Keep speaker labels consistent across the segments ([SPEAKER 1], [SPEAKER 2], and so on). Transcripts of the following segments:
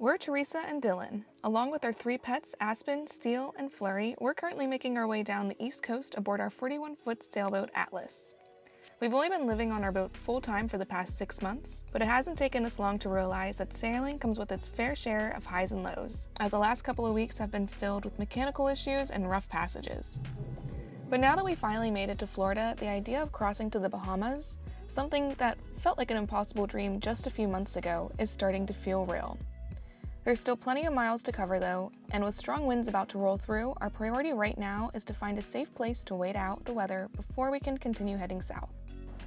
[SPEAKER 1] We're Teresa and Dylan. Along with our 3 pets, Aspen, Steel, and Flurry, we're currently making our way down the East Coast aboard our 41-foot sailboat Atlas. We've only been living on our boat full-time for the past 6 months, but it hasn't taken us long to realize that sailing comes with its fair share of highs and lows, as the last couple of weeks have been filled with mechanical issues and rough passages. But now that we finally made it to Florida, the idea of crossing to the Bahamas, something that felt like an impossible dream just a few months ago, is starting to feel real. There's still plenty of miles to cover though, and with strong winds about to roll through, our priority right now is to find a safe place to wait out the weather before we can continue heading south.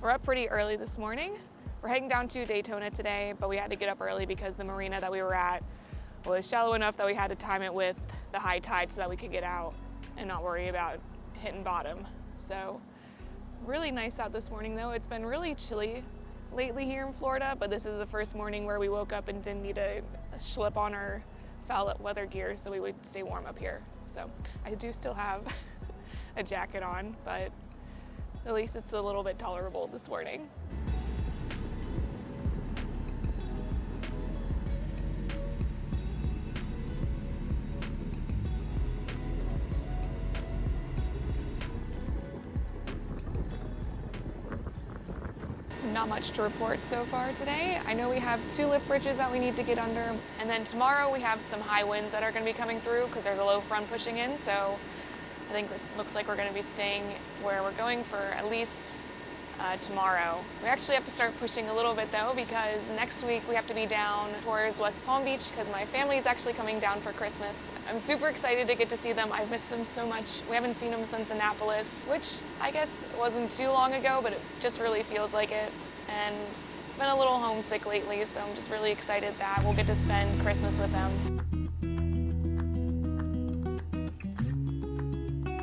[SPEAKER 1] We're up pretty early this morning. We're heading down to Daytona today, but we had to get up early because the marina that we were at was shallow enough that we had to time it with the high tide so that we could get out and not worry about hitting bottom. So really nice out this morning though. It's been really chilly lately here in Florida, but this is the first morning where we woke up and didn't need to slip on our foul weather gear so we would stay warm up here. So I do still have a jacket on, but at least it's a little bit tolerable this morning. Not much to report so far today. I know we have 2 lift bridges that we need to get under, and then tomorrow we have some high winds that are going to be coming through because there's a low front pushing in, so I think it looks like we're going to be staying where we're going for at least tomorrow. We actually have to start pushing a little bit though, because next week we have to be down towards West Palm Beach because my family is actually coming down for Christmas. I'm super excited to get to see them. I've missed them so much. We haven't seen them since Annapolis, which I guess wasn't too long ago, but it just really feels like it. And been a little homesick lately, so I'm just really excited that we'll get to spend Christmas with them.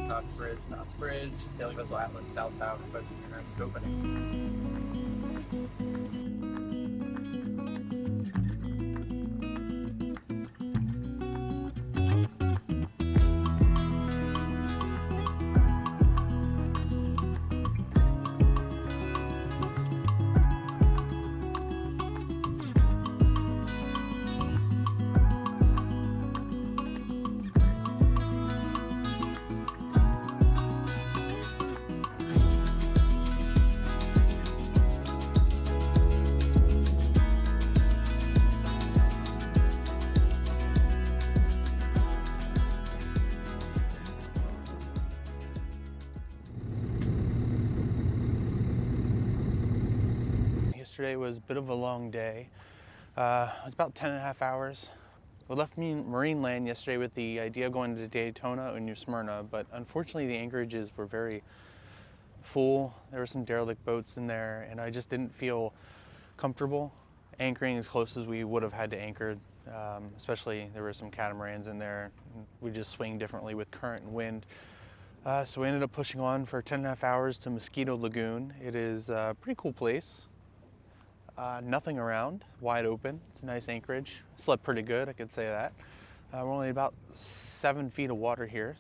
[SPEAKER 2] Knox Bridge, sailing vessel Atlas southbound, requesting your next opening.
[SPEAKER 3] Yesterday was a bit of a long day. It was about 10.5 hours. We left Marineland yesterday with the idea of going to Daytona or New Smyrna, but unfortunately the anchorages were very full. There were some derelict boats in there, and I just didn't feel comfortable anchoring as close as we would have had to anchor. Especially there were some catamarans in there. We just swing differently with current and wind. So we ended up pushing on for 10.5 hours to Mosquito Lagoon. It is a pretty cool place. Nothing around, wide open. It's a nice anchorage. Slept pretty good, I could say that. We're only about 7 feet of water here,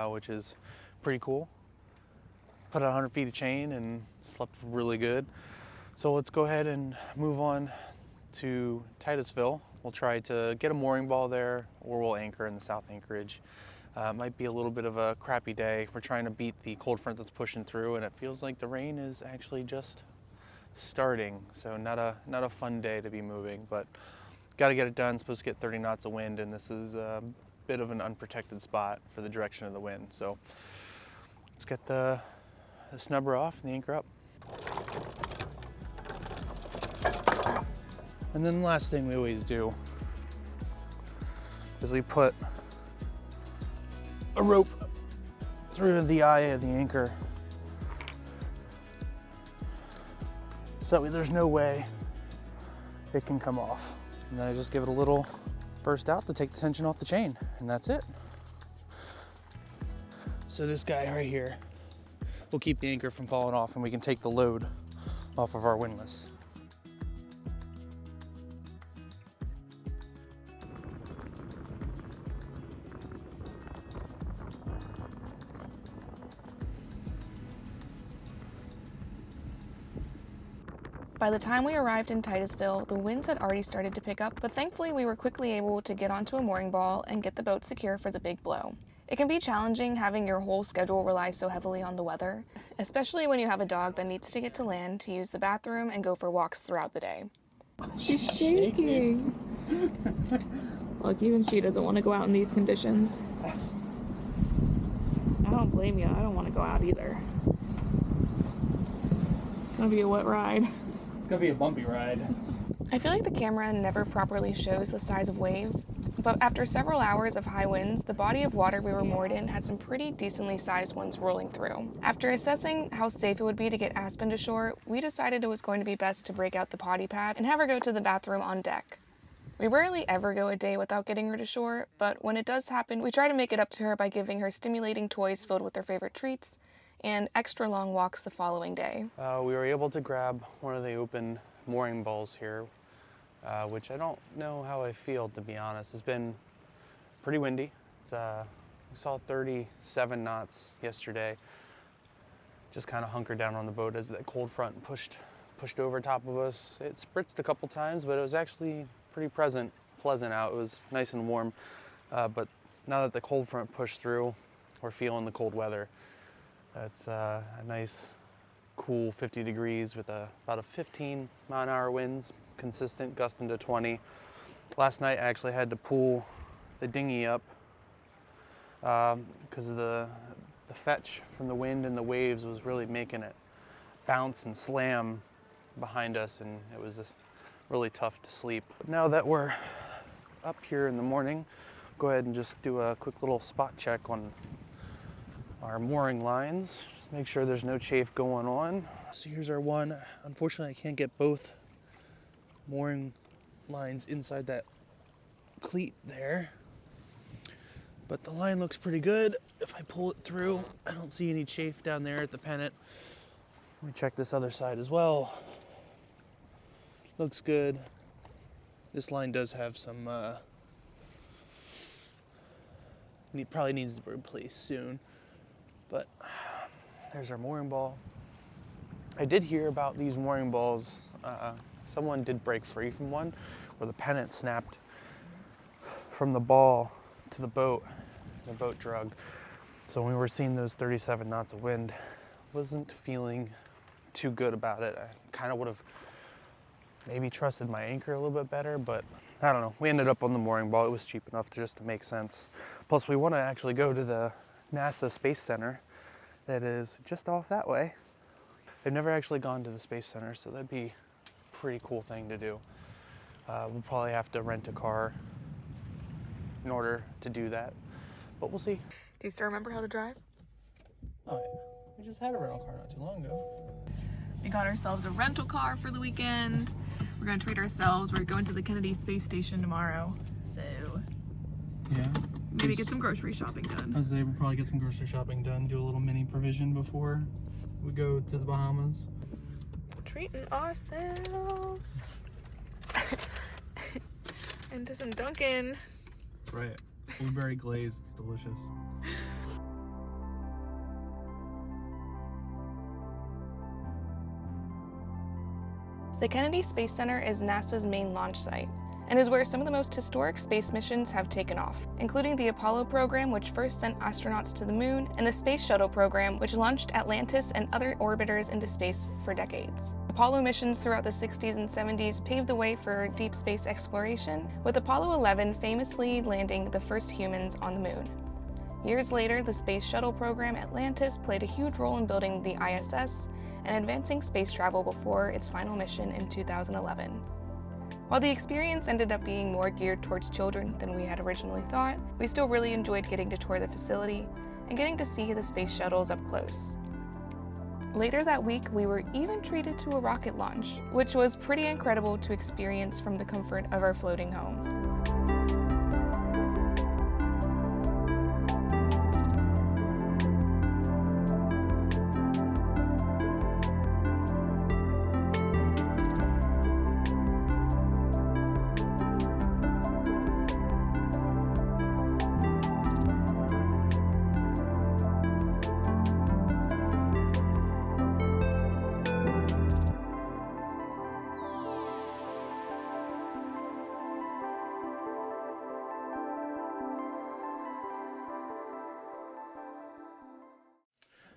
[SPEAKER 3] which is pretty cool. Put out 100 feet of chain and slept really good. So let's go ahead and move on to Titusville. We'll try to get a mooring ball there, or we'll anchor in the south anchorage. Might be a little bit of a crappy day. We're trying to beat the cold front that's pushing through, and it feels like the rain is actually just starting, so not a fun day to be moving, but got to get it done. Supposed to get 30 knots of wind, and this is a bit of an unprotected spot for the direction of the wind. So let's get the snubber off and the anchor up. And then the last thing we always do is we put a rope through the eye of the anchor, so that way there's no way it can come off. And then I just give it a little burst out to take the tension off the chain, and that's it. So this guy right here will keep the anchor from falling off, and we can take the load off of our windlass.
[SPEAKER 1] By the time we arrived in Titusville, the winds had already started to pick up, but thankfully we were quickly able to get onto a mooring ball and get the boat secure for the big blow. It can be challenging having your whole schedule rely so heavily on the weather, especially when you have a dog that needs to get to land to use the bathroom and go for walks throughout the day. She's shaking. Look, even she doesn't want to go out in these conditions. I don't blame you. I don't want to go out either. It's gonna be a wet ride.
[SPEAKER 2] It's gonna be a bumpy ride.
[SPEAKER 1] I feel like the camera never properly shows the size of waves, but after several hours of high winds, the body of water we were moored in had some pretty decently sized ones rolling through. After assessing how safe it would be to get Aspen to shore, we decided it was going to be best to break out the potty pad and have her go to the bathroom on deck. We rarely ever go a day without getting her to shore, but when it does happen, we try to make it up to her by giving her stimulating toys filled with her favorite treats and extra long walks the following day.
[SPEAKER 3] We were able to grab one of the open mooring balls here, which I don't know how I feel, to be honest. It's been pretty windy. We saw 37 knots yesterday. Just kind of hunkered down on the boat as that cold front pushed over top of us. It spritzed a couple times, but it was actually pretty pleasant out. It was nice and warm. But now that the cold front pushed through, we're feeling the cold weather. It's a nice, cool 50 degrees with about a 15 mile an hour winds, consistent, gusting to 20. Last night I actually had to pull the dinghy up because of the fetch from the wind and the waves was really making it bounce and slam behind us, and it was really tough to sleep. But now that we're up here in the morning, go ahead and just do a quick little spot check on our mooring lines. Just make sure there's no chafe going on. So here's our one. Unfortunately, I can't get both mooring lines inside that cleat there, but the line looks pretty good. If I pull it through, I don't see any chafe down there at the pennant. Let me check this other side as well. Looks good. This line does have some probably needs to be replaced soon, but there's our mooring ball. I did hear about these mooring balls. Someone did break free from one where the pennant snapped from the ball to the boat drug. So when we were seeing those 37 knots of wind, wasn't feeling too good about it. I kind of would have maybe trusted my anchor a little bit better, but I don't know. We ended up on the mooring ball. It was cheap enough to make sense. Plus, we want to actually go to the NASA Space Center that is just off that way. I've never actually gone to the Space Center, so that'd be a pretty cool thing to do. We'll probably have to rent a car in order to do that, but we'll see.
[SPEAKER 1] Do you still remember how to drive?
[SPEAKER 3] Oh yeah, we just had a rental car not too long ago.
[SPEAKER 1] We got ourselves a rental car for the weekend. We're gonna treat ourselves. We're going to the Kennedy Space Station tomorrow, so
[SPEAKER 3] yeah,
[SPEAKER 1] maybe get some grocery shopping done.
[SPEAKER 3] As they will probably get some grocery shopping done, do a little mini Prevision before we go to the Bahamas.
[SPEAKER 1] Treating ourselves into some Dunkin'.
[SPEAKER 3] Right, blueberry glazed, it's delicious.
[SPEAKER 1] The Kennedy Space Center is NASA's main launch site and is where some of the most historic space missions have taken off, including the Apollo program, which first sent astronauts to the moon, and the Space Shuttle program, which launched Atlantis and other orbiters into space for decades. Apollo missions throughout the 60s and 70s paved the way for deep space exploration, with Apollo 11 famously landing the first humans on the moon. Years later, the Space Shuttle program Atlantis played a huge role in building the ISS and advancing space travel before its final mission in 2011. While the experience ended up being more geared towards children than we had originally thought, we still really enjoyed getting to tour the facility and getting to see the space shuttles up close. Later that week, we were even treated to a rocket launch, which was pretty incredible to experience from the comfort of our floating home.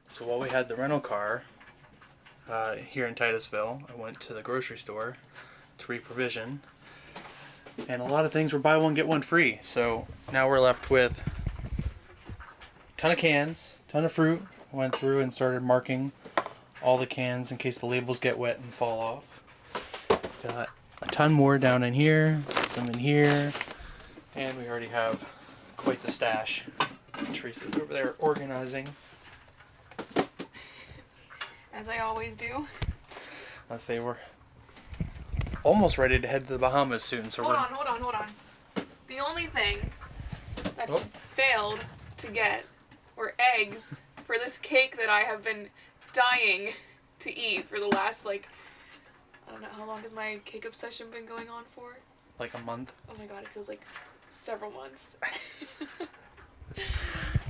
[SPEAKER 3] So while we had the rental car here in Titusville, I went to the grocery store to re-provision, and a lot of things were buy one get one free. So now we're left with a ton of cans, ton of fruit. Went through and started marking all the cans in case the labels get wet and fall off. Got a ton more down in here, some in here, and we already have quite the stash. Teresa's over there organizing.
[SPEAKER 1] As I always do.
[SPEAKER 3] Let's say we're almost ready to head to the Bahamas soon. So
[SPEAKER 1] Hold on. The only thing that failed to get were eggs for this cake that I have been dying to eat for the last, I don't know, how long has my cake obsession been going on for?
[SPEAKER 3] Like a month.
[SPEAKER 1] Oh my god, it feels like several months.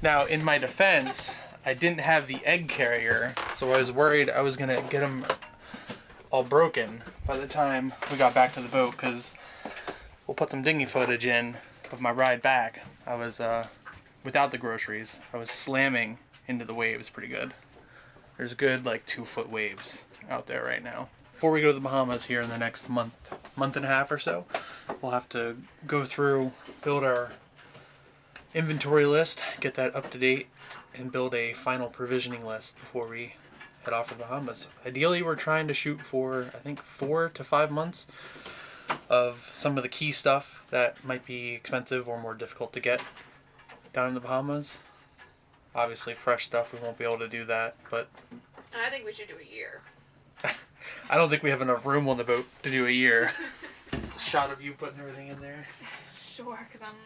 [SPEAKER 3] Now, in my defense, I didn't have the egg carrier, so I was worried I was going to get them all broken by the time we got back to the boat, because we'll put some dinghy footage in of my ride back. I was, without the groceries, I was slamming into the waves pretty good. There's good, 2-foot waves out there right now. Before we go to the Bahamas here in the next month and a half or so, we'll have to go through, build our inventory list, get that up to date, and build a final provisioning list before we head off to the Bahamas. Ideally, we're trying to shoot for, I think, 4 to 5 months of some of the key stuff that might be expensive or more difficult to get down in the Bahamas. Obviously, fresh stuff, we won't be able to do that, but
[SPEAKER 1] I think we should do a year.
[SPEAKER 3] I don't think we have enough room on the boat to do a year. Shot of you putting everything in there.
[SPEAKER 1] Sure, because I'm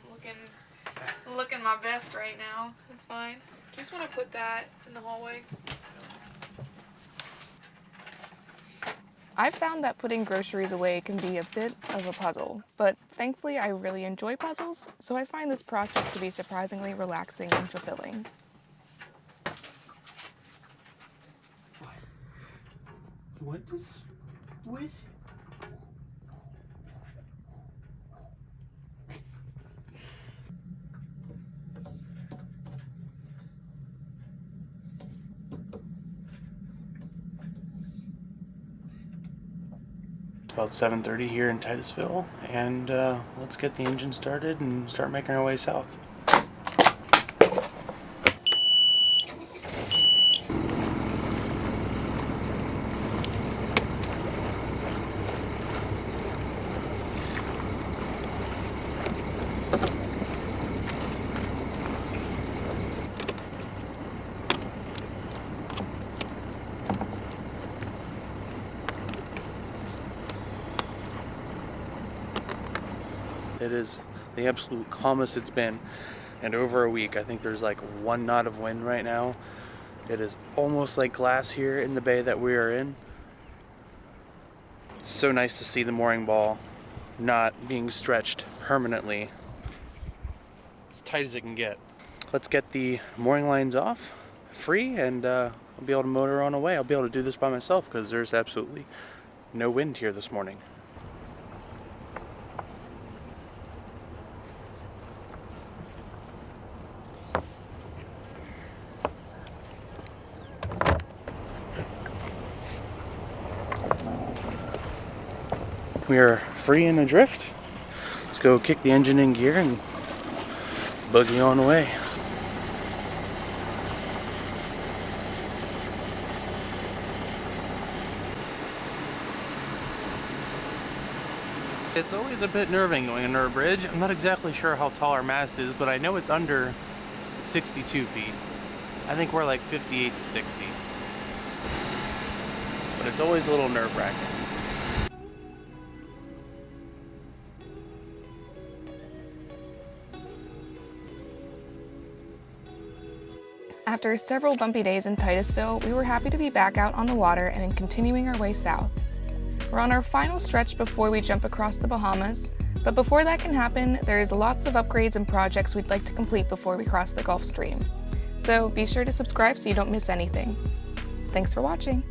[SPEAKER 1] looking my best right now. That's fine. Just want to put that in the hallway. I've found that putting groceries away can be a bit of a puzzle, but thankfully I really enjoy puzzles, so I find this process to be surprisingly relaxing and fulfilling.
[SPEAKER 3] What is about 7:30 here in Titusville, and let's get the engine started and start making our way south. It is the absolute calmest it's been in over a week. I think there's 1 knot of wind right now. It is almost like glass here in the bay that we are in. It's so nice to see the mooring ball not being stretched permanently. As tight as it can get. Let's get the mooring lines off, free, and I'll be able to motor on away. I'll be able to do this by myself because there's absolutely no wind here this morning. We are free and adrift. Let's go kick the engine in gear and buggy on away. It's always a bit nerving going under a bridge. I'm not exactly sure how tall our mast is, but I know it's under 62 feet. I think we're 58 to 60. But it's always a little nerve-wracking.
[SPEAKER 1] After several bumpy days in Titusville, we were happy to be back out on the water and continuing our way south. We're on our final stretch before we jump across the Bahamas, but before that can happen, there's lots of upgrades and projects we'd like to complete before we cross the Gulf Stream. So be sure to subscribe so you don't miss anything. Thanks for watching.